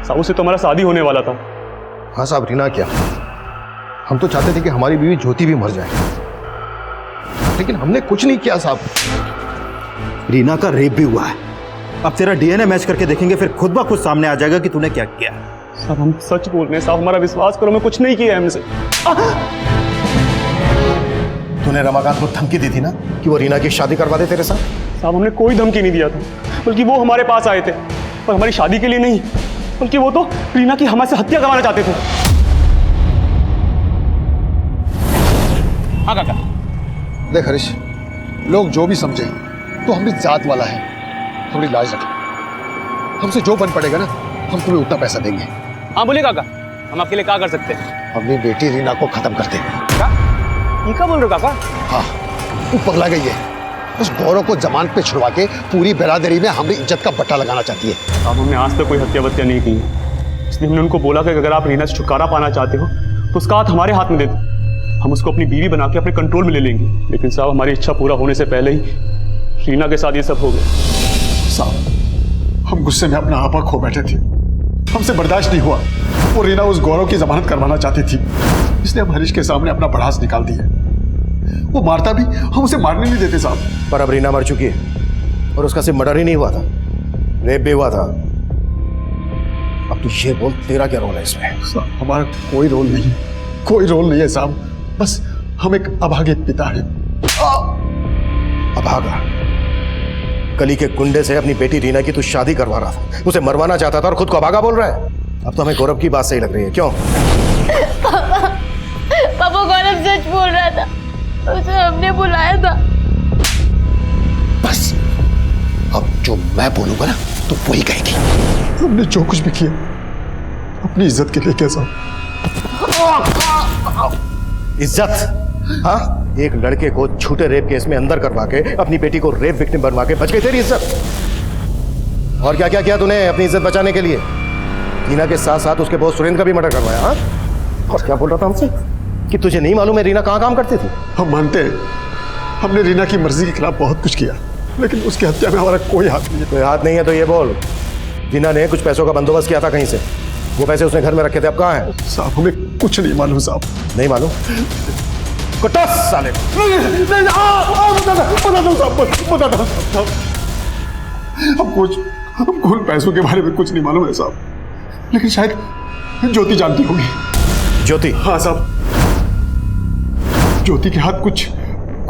साहब उससे तो हमारा शादी होने वाला था। हाँ साहब, रीना क्या, हम तो चाहते थे कि हमारी बीवी ज्योति भी मर जाए, लेकिन हमने कुछ नहीं किया साहब। रीना का रेप भी हुआ है। अब तेरा डीएनए मैच करके देखेंगे, फिर खुद ब खुद सामने आ जाएगा कि तूने क्या किया। साहब हम सच बोल रहे हैं साहब, हमारा विश्वास करो, मैं कुछ नहीं किया है हमसे। तूने रमाकांत को धमकी दी थी ना कि वो रीना की शादी करवा दे तेरे साथ? साहब हमने कोई धमकी नहीं दिया था, बल्कि वो हमारे पास आए थे, पर हमारी शादी के लिए नहीं, बल्कि वो तो रीना की हमारे से हत्या करवाना चाहते थे। हाँ काका। देख हरीश, लोग जो भी समझे तो हम भी जात वाला है, थोड़ी लाज रखें। हमसे जो बन पड़ेगा ना, हम तुम्हें उतना पैसा देंगे। हाँ बोलिए काका, हम आपके लिए क्या कर सकते हैं? अपनी बेटी रीना को खत्म कर देंगे। क्या? ये क्या बोल रहे हो काका? हाँ, वो पगला गई है। उस गौरव को जमानत पे छुड़वा के पूरी बिरादरी में हमारी इज्जत का बट्टा लगाना चाहती है। अब हमने आज तक कोई हत्या वत्या नहीं की, इसलिए हमने उनको बोला कि अगर आप रीना से छुटकारा पाना चाहते हो तो उसका हाथ हमारे हाथ में दे दो, हम उसको अपनी बीवी बना के अपने कंट्रोल में ले लेंगे। लेकिन साहब हमारी इच्छा पूरा होने से पहले ही रीना के साथ ये सब हो गया। साहब हम गुस्से में अपना आपा खो बैठे थे, हमसे बर्दाश्त नहीं हुआ। वो रीना उस गौरव की जमानत करवाना चाहती थी, इसलिए हम हरीश के सामने अपना भड़ास निकाल दिया। वो मारता भी, हम उसे मारने नहीं देते साहब। पर अब रीना मर चुकी है और उसका सिर्फ मर्डर ही नहीं हुआ था, रेप भी हुआ था। अब तू ये बोल, तेरा क्या रोल है इसमें? साहब हमारा कोई रोल नहीं, कोई रोल नहीं है साहब, बस हम एक अभागे पिता हैं। अभागा? गली के गुंडे से अपनी बेटी रीना की तू शादी करवा रहा था, उसे मरवाना चाहता था और खुद को अभागा बोल रहा है। अब तो हमें गौरव की बात सही लग रही है, क्यों? पापा गौरव सच बोल रहा था, उसे हमने बुलाया था। बस अब जो मैं बोलूंगा ना तो वही कहेगी। हमने जो कुछ भी किया अपनी इज्जत के लिए। कैसा इज्जत? हाँ, एक लड़के को झूठे रेप केस में अंदर करवा के अपनी बेटी को रेप विक्टिम बनवा के बच गई तेरी इज्जत। और क्या क्या किया तूने अपनी इज्जत बचाने के लिए? रीना के साथ साथ उसके बॉस सुरेंद्र का भी मर्डर करवाया। हाँ, और क्या बोल रहा था हमसे कि तुझे नहीं मालूम है रीना कहाँ काम करती थी? हम मानते हैं हमने रीना की मर्जी के खिलाफ बहुत कुछ किया, लेकिन उसकी हत्या में हमारा कोई हाथ नहीं है। कोई हाथ नहीं है तो ये बोल, रीना ने कुछ पैसों का बंदोबस्त किया था कहीं से, वो पैसे उसने घर में रखे थे, अब कहाँ है? साहब हमें कुछ नहीं मालूम साहब। नहीं मालूम? कुत्ता साले! हमको उन पैसों के बारे में कुछ नहीं मालूम है साहब, लेकिन शायद ज्योति जानती होगी। ज्योति? हाँ साहब, ज्योति के हाथ कुछ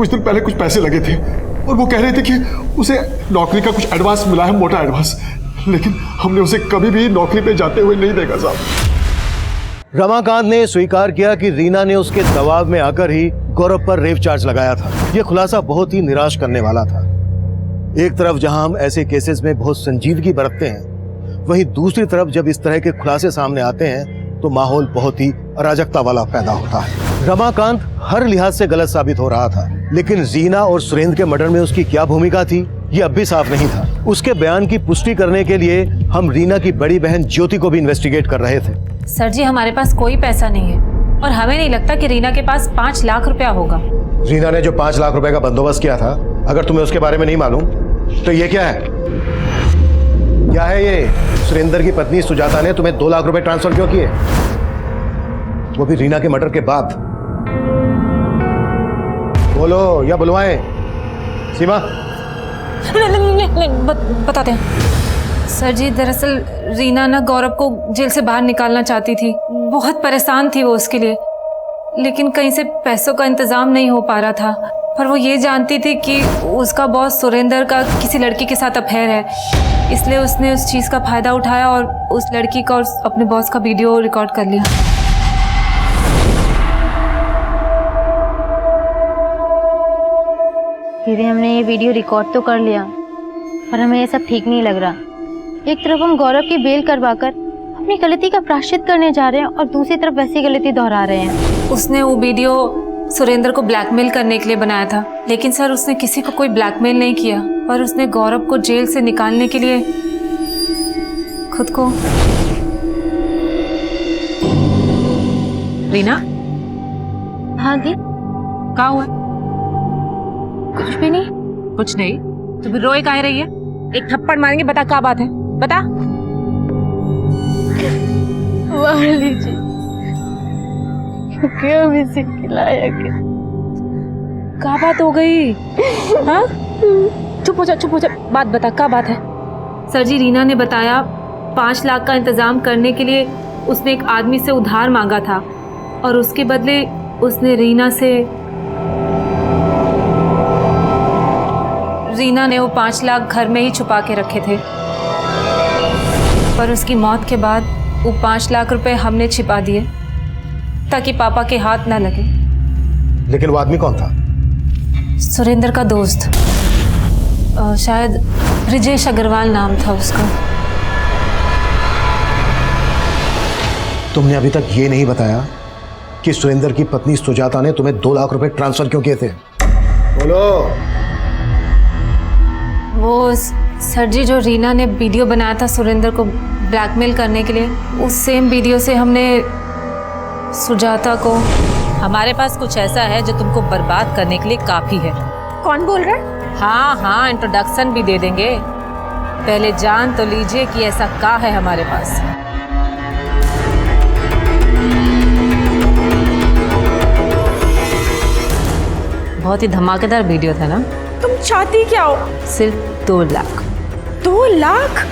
दिन पहले कुछ पैसे लगे थे और वो कह रहे थे कि उसे नौकरी का कुछ एडवांस मिला है, मोटा एडवांस, लेकिन हमने उसे कभी भी नौकरी पे जाते हुए नहीं देखा साहब। रमाकांत ने स्वीकार किया कि रीना ने उसके दबाव में आकर ही गौरव पर रेप चार्ज लगाया था। यह खुलासा बहुत ही निराश करने वाला था। एक तरफ जहां हम ऐसे केसेस में बहुत संजीदगी बरतते हैं, वहीं दूसरी तरफ जब इस तरह के खुलासे सामने आते हैं तो माहौल बहुत ही अराजकता वाला पैदा होता है। रमाकांत हर लिहाज से गलत साबित हो रहा था, लेकिन रीना और सुरेंद्र के मर्डर में उसकी क्या भूमिका थी ये अब भी साफ नहीं था। उसके बयान की पुष्टि करने के लिए हम रीना की बड़ी बहन ज्योति को भी इन्वेस्टिगेट कर रहे थे। सर जी हमारे पास कोई पैसा नहीं है और हमें नहीं लगता कि रीना के पास 5 लाख रुपया होगा। रीना ने जो 5 लाख रुपए का बंदोबस्त किया था, अगर तुम्हें उसके बारे में नहीं मालूम तो ये क्या है? क्या है ये? सुरेंद्र की पत्नी सुजाता ने तुम्हें 2 लाख रुपए ट्रांसफर क्यों किए, वो भी रीना के मर्डर के बाद? बोलो या बुलवाएं? सीमा बताते हैं सर जी। दरअसल रीना ना गौरव को जेल से बाहर निकालना चाहती थी, बहुत परेशान थी वो उसके लिए, लेकिन कहीं से पैसों का इंतजाम नहीं हो पा रहा था। पर वो ये जानती थी कि उसका बॉस सुरेंद्र का किसी लड़की के साथ अफेयर है, इसलिए उसने उस चीज़ का फायदा उठाया और उस लड़की का और अपने बॉस का वीडियो रिकॉर्ड कर लिया। दीदी हमने ये वीडियो रिकॉर्ड तो कर लिया, पर हमें ये सब ठीक नहीं लग रहा। एक तरफ हम गौरव की बेल करवाकर अपनी गलती का प्रायश्चित करने जा रहे हैं और दूसरी तरफ वैसी गलती दोहरा रहे हैं। उसने वो वीडियो सुरेंद्र को ब्लैकमेल करने के लिए बनाया था, लेकिन सर उसने किसी को कोई ब्लैकमेल नहीं किया, पर उसने गौरव को जेल से निकालने के लिए खुद को। रीना? हाँ दी। क्या हुआ? कुछ भी नहीं। कुछ नहीं तो फिर रोए काहे रही है? एक थप्पड़ मारेंगे, बता क्या बात है, बता। क्यों इसे खिलाया क्या? क्या बात हो गई? हाँ? चुप हो जा, बात बता, क्या बात है? सर जी, रीना ने बताया 5 लाख का इंतजाम करने के लिए उसने एक आदमी से उधार मांगा था और उसके बदले उसने रीना ने वो 5 लाख घर में ही छुपा के रखे थे, पर उसकी मौत के बाद वो 5 लाख रुपए हमने छिपा दिए ताकि पापा के हाथ ना लगे। लेकिन वो आदमी कौन था? सुरेंद्र का दोस्त, शायद ब्रिजेश अग्रवाल नाम था उसका। तुमने अभी तक ये नहीं बताया कि सुरेंद्र की पत्नी सुजाता ने तुम्हें 2 लाख रुपए ट्रांसफर क्यों किए थे? बोलो। वो सर जी, जो रीना ने वीडियो बनाया था सुरेंद्र को ब्लैकमेल करने के लिए, उस सेम वीडियो से हमने सुजाता को। हमारे पास कुछ ऐसा है जो तुमको बर्बाद करने के लिए काफी है। कौन बोल रहा है? हाँ, इंट्रोडक्शन भी दे देंगे। पहले जान तो लीजिए कि ऐसा क्या है हमारे पास। बहुत ही धमाकेदार वीडियो था ना? तुम चाहती क्या हो? सिर्फ 2 लाख। 2 लाख?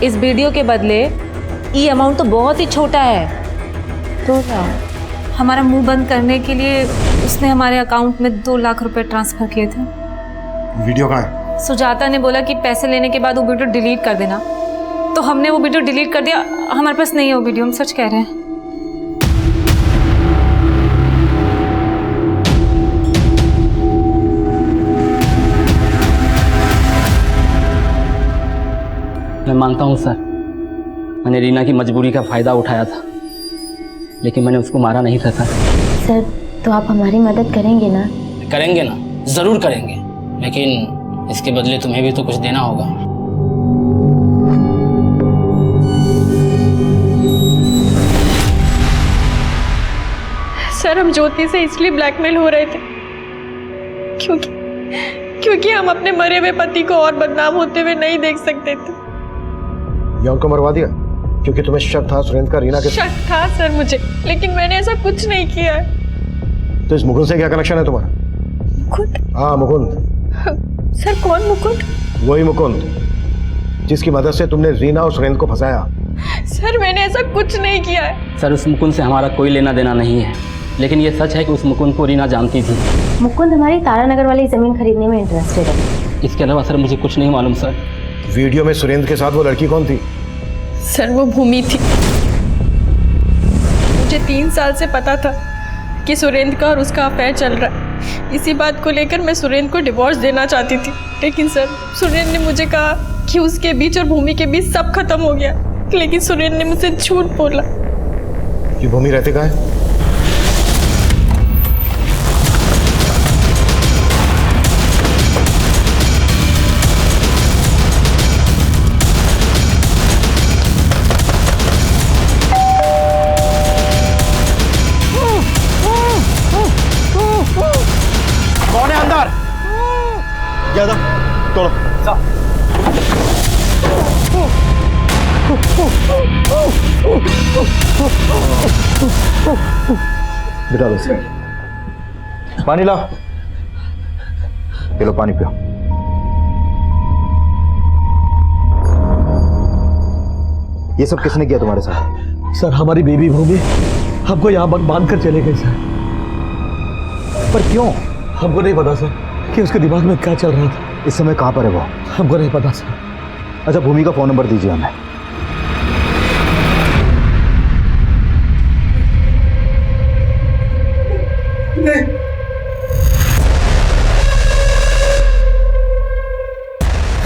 इस वीडियो के बदले ये अमाउंट तो बहुत ही छोटा है। 2 लाख। हमारा मुंह बंद करने के लिए उसने हमारे अकाउंट में 2 लाख रुपए ट्रांसफर किए थे। वीडियो कहाँ है? सुजाता ने बोला कि पैसे लेने के बाद वो वीडियो डिलीट कर देना, तो हमने वो वीडियो डिलीट कर दिया। हमारे पास नहीं है वो वीडियो, हम सच कह रहे हैं। मैं मानता हूँ सर, मैंने रीना की मजबूरी का फ़ायदा उठाया था, लेकिन मैंने उसको मारा नहीं था सर। तो आप हमारी मदद करेंगे ना? करेंगे ना, ज़रूर करेंगे, लेकिन इसके बदले तुम्हें भी तो कुछ देना होगा। सर, हम ज्योति से इसलिए ब्लैकमेल हो रहे थे क्योंकि हम अपने मरे हुए पति को और बदनाम होते हुए नहीं देख सकते थे। या उनको मरवा दिया क्योंकि तुम्हें शक था सुरेंद्र का रीना के? शक था सर मुझे, लेकिन मैंने ऐसा कुछ नहीं किया है। तो इस मुकुंद से क्या कनेक्शन है तुम्हारा? मुकुंद? हाँ, मुकुंद। सर, कौन मुकुंद? वही मुकुंद जिसकी मदद से तुमने रीना और सुरेंद्र को फंसाया। सर, मैंने ऐसा कुछ नहीं किया है। सर, उस मुकुंद से हमारा कोई लेना देना नहीं है, लेकिन ये सच है कि उस मुकुंद को रीना जानती थी। मुकुंद हमारी तारानगर वाली ज़मीन खरीदने में इंटरेस्टेड है। इसके अलावा सर मुझे कुछ नहीं मालूम सर। वीडियो में सुरेंद्र के साथ वो लड़की कौन थी? सर, वो भूमि थी। मुझे 3 साल से पता था कि सुरेंद्र का और उसका अफेयर चल रहा है। इसी बात को लेकर मैं सुरेंद्र को डिवोर्स देना चाहती थी, लेकिन सर, सुरेंद्र ने मुझे कहा कि उसके बीच और भूमि के बीच सब खत्म हो गया, लेकिन सुरेंद्र ने मुझसे झूठ बोला। ये भूमि रहती कहाँ है? ज्यादा तोड़ो। बिठा दो इसे। पानी लाओ। ये लो पानी पियो। ये सब किसने किया तुम्हारे साथ? सर, हमारी बेबी भूमि हमको यहाँ बांध कर चले गए सर। पर क्यों? हमको नहीं पता सर कि उसके दिमाग में क्या चल रहा था। इस समय कहाँ पर है वो? हमको नहीं पता सर। अच्छा, भूमि का फोन नंबर दीजिए हमें।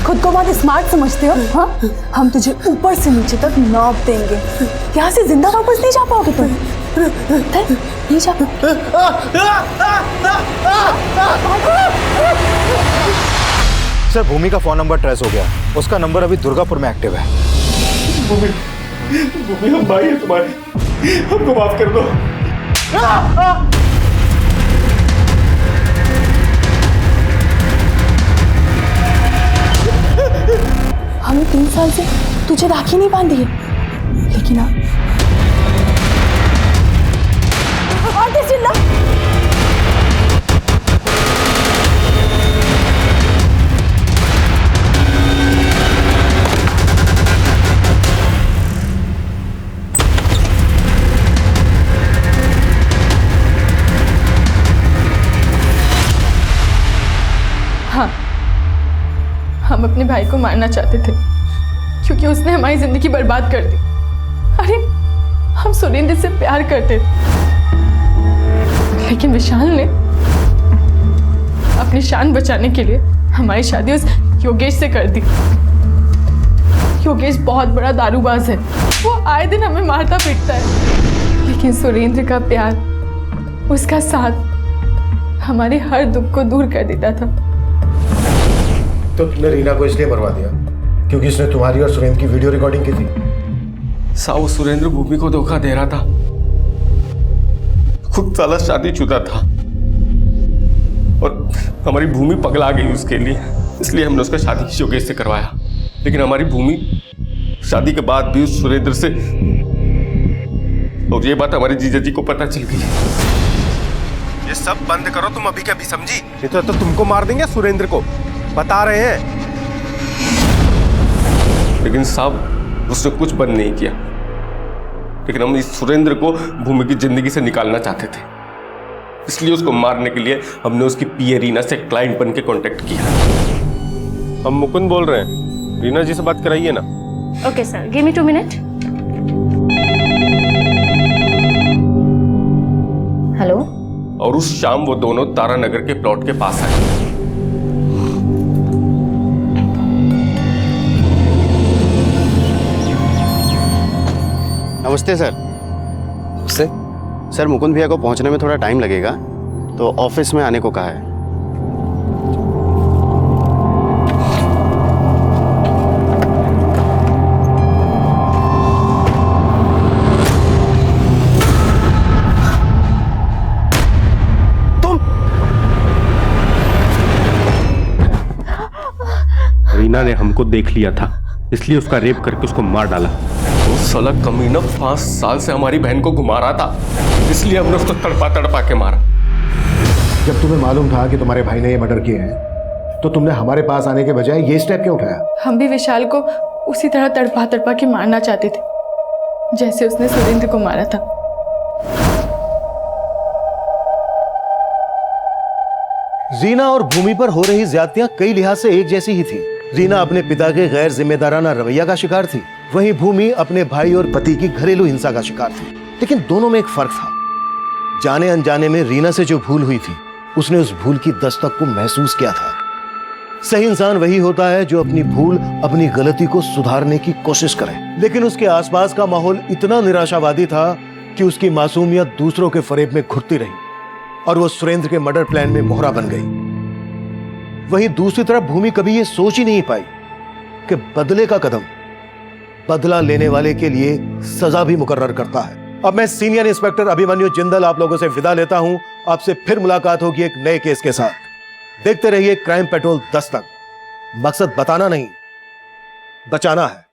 खुद को बहुत स्मार्ट समझते हो? हाँ, हम तुझे ऊपर से नीचे तक नौप देंगे। यहाँ से जिंदा वापस नहीं जा पाओगे तुम। नहीं जा सर, भूमि का फोन नंबर ट्रेस हो गया। उसका नंबर अभी दुर्गापुर में एक्टिव है। भूमि, हम भाई हैं तुम्हारे, हमको माफ कर दो। हमने 3 साल से तुझे राखी नहीं बांधी है, लेकिन अब और किसी हम अपने भाई को मारना चाहते थे क्योंकि उसने हमारी जिंदगी बर्बाद कर दी। अरे हम सुरेंद्र से प्यार करते थे, लेकिन विशाल ने अपनी शान बचाने के लिए हमारी शादी उस योगेश से कर दी। योगेश बहुत बड़ा दारूबाज है, वो आए दिन हमें मारता पीटता है, लेकिन सुरेंद्र का प्यार, उसका साथ हमारे हर दुख को दूर कर देता था। तो तुमने रीना को इसलिए मरवा दिया क्योंकि उसने तुम्हारी और सुरेंद्र की वीडियो रिकॉर्डिंग की थी? साहब सुरेंद्र भूमि को धोखा दे रहा था, खुद साला शादीशुदा था और हमारी भूमि पगला गई उसके लिए, इसलिए हमने उसका शादी योगेश से करवाया। लेकिन हमारी भूमि शादी के बाद भी उस सुरेंद्र से, और ये बात हमारे जीजा जी को पता चल गई। ये सब बंद करो तुम अभी, क्या भी समझी? नहीं तो तुमको मार देंगे सुरेंद्र को, बता रहे हैं। लेकिन साहब उसने कुछ बंद नहीं किया, लेकिन हम इस सुरेंद्र को भूमि की जिंदगी से निकालना चाहते थे, इसलिए उसको मारने के लिए हमने उसकी पीए रीना से क्लाइंट बन के कॉन्टेक्ट किया। हम मुकुंद बोल रहे हैं, रीना जी से बात कराइए ना। Okay sir, give me 2 minute. Hello. और उस शाम वो दोनों तारानगर के प्लॉट के पास आए। नमस्ते सर। नमस्ते सर, मुकुंद भैया को पहुंचने में थोड़ा टाइम लगेगा, तो ऑफिस में आने को कहा है। रीना ने हमको देख लिया था, इसलिए उसका रेप करके उसको मार डाला। वो साला कमीना 5 साल से हमारी बहन को घुमा रहा था, इसलिए हमने उसको तड़पा तड़पा के मारा। जब तुम्हें मालूम था कि तुम्हारे भाई ने ये मर्डर किया है, तो तुमने हमारे पास आने के बजाय ये स्टेप क्यों उठाया? हम भी विशाल को उसी तरह तड़पा तड़पा के मारना चाहते थे जैसे उसने सुरेंद्र को मारा था। रीना और भूमि पर हो रही ज्यादतियां कई लिहाज से एक जैसी ही थी। रीना अपने पिता के गैर जिम्मेदाराना रवैया का शिकार थी, वहीं भूमि अपने भाई और पति की घरेलू हिंसा का शिकार थी। लेकिन दोनों में एक फर्क था। जाने अनजाने में रीना से जो भूल हुई थी, उसने उस भूल की दस्तक को महसूस किया था। सही इंसान वही होता है जो अपनी भूल, अपनी गलती को सुधारने की कोशिश करे। लेकिन उसके आसपास का माहौल इतना निराशावादी था कि उसकी मासूमियत दूसरों के फरेब में घुटती रही और वो सुरेंद्र के मर्डर प्लान में मोहरा बन गई। वहीं दूसरी तरफ भूमि कभी ये सोच ही नहीं पाई कि बदले का कदम बदला लेने वाले के लिए सजा भी मुकर्रर करता है। अब मैं सीनियर इंस्पेक्टर अभिमन्यु जिंदल आप लोगों से विदा लेता हूं। आपसे फिर मुलाकात होगी एक नए केस के साथ। देखते रहिए क्राइम पेट्रोल दस्तक। मकसद बताना नहीं, बचाना है।